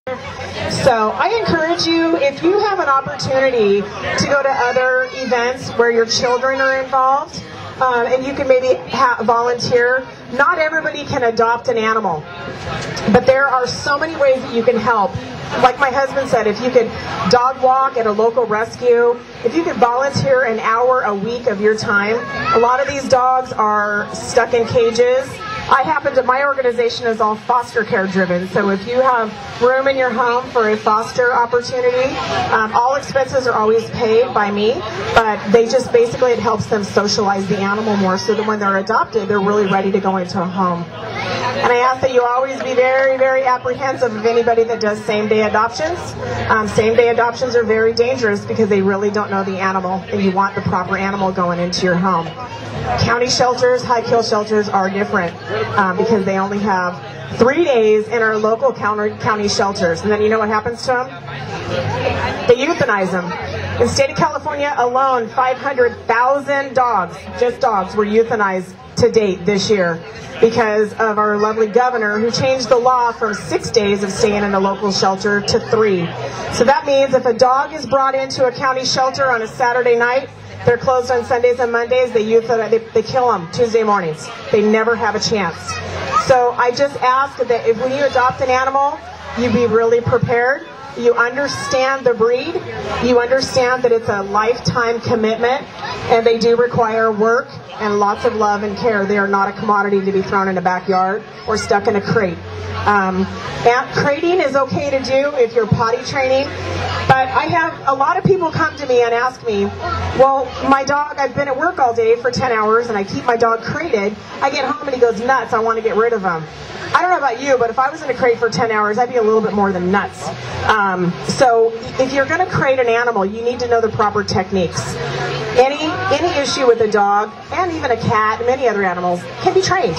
So I encourage you, if you have an opportunity to go to other events where your children are involved, and you can maybe volunteer. Not everybody can adopt an animal, but there are so many ways that you can help. Like my husband said, if you could dog walk at a local rescue, if you could volunteer an hour a week of your time. A lot of these dogs are stuck in cages. My organization is all foster care driven, so if you have room in your home for a foster opportunity, all expenses are always paid by me, but it helps them socialize the animal more so that when they're adopted, they're really ready to go into a home. And I ask that you always be very, very apprehensive of anybody that does same-day adoptions. Same-day adoptions are very dangerous because they really don't know the animal, and you want the proper animal going into your home. County shelters, high-kill shelters are different because they only have 3 days in our local county shelters. And then you know what happens to them? They euthanize them. In the state of California alone, 500,000 dogs, just dogs, were euthanized to date this year because of our lovely governor who changed the law from 6 days of staying in a local shelter to 3. So that means if a dog is brought into a county shelter on a Saturday night, they're closed on Sundays and Mondays, they kill them Tuesday mornings. They never have a chance. So I just ask that if when you adopt an animal, you be really prepared. You understand the breed. You understand that it's a lifetime commitment, and they do require work and lots of love and care. They are not a commodity to be thrown in a backyard or stuck in a crate. Crating is okay to do if you're potty training, but I have a lot of people come to me and ask me, well, my dog, I've been at work all day for 10 hours and I keep my dog crated. I get home and he goes nuts. I want to get rid of him. I don't know about you, but if I was in a crate for 10 hours, I'd be a little bit more than nuts. So if you're going to crate an animal, you need to know the proper techniques. Any issue with a dog, and even a cat, and many other animals, can be trained.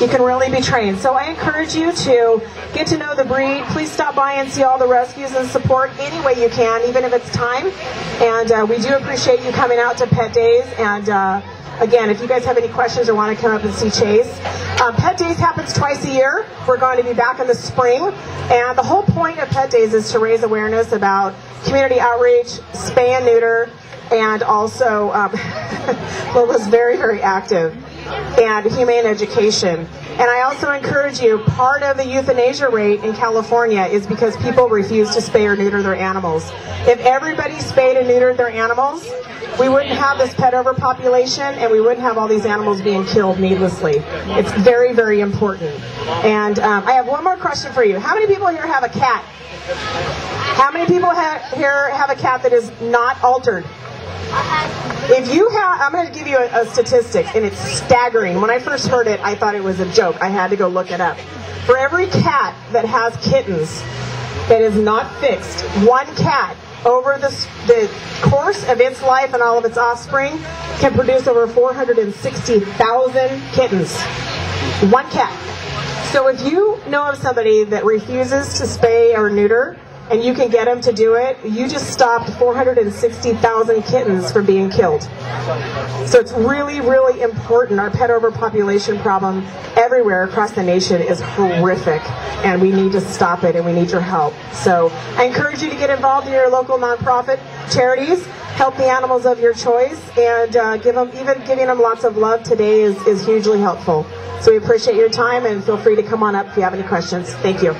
You can really be trained. So I encourage you to get to know the breed. Please stop by and see all the rescues and support any way you can, even if it's time. And we do appreciate you coming out to Pet Days. And again, if you guys have any questions or want to come up and see Chase, Pet Days happens twice a year. We're going to be back in the spring. And the whole point of Pet Days is to raise awareness about community outreach, spay and neuter, and also Lola's very, very active, and humane education. And I also encourage you, part of the euthanasia rate in California is because people refuse to spay or neuter their animals. If everybody spayed and neutered their animals, we wouldn't have this pet overpopulation, and we wouldn't have all these animals being killed needlessly. It's very, very important. And I have one more question for you. How many people here have a cat? How many people here have a cat that is not altered? If you have, I'm going to give you a statistic, and it's staggering. When I first heard it, I thought it was a joke. I had to go look it up. For every cat that has kittens that is not fixed, one cat over the course of its life and all of its offspring can produce over 460,000 kittens. One cat. So if you know of somebody that refuses to spay or neuter, and you can get them to do it, you just stopped 460,000 kittens from being killed. So it's really, really important. Our pet overpopulation problem everywhere across the nation is horrific, and we need to stop it, and we need your help. So I encourage you to get involved in your local nonprofit charities, help the animals of your choice, and even giving them lots of love today is hugely helpful. So we appreciate your time, and feel free to come on up if you have any questions. Thank you.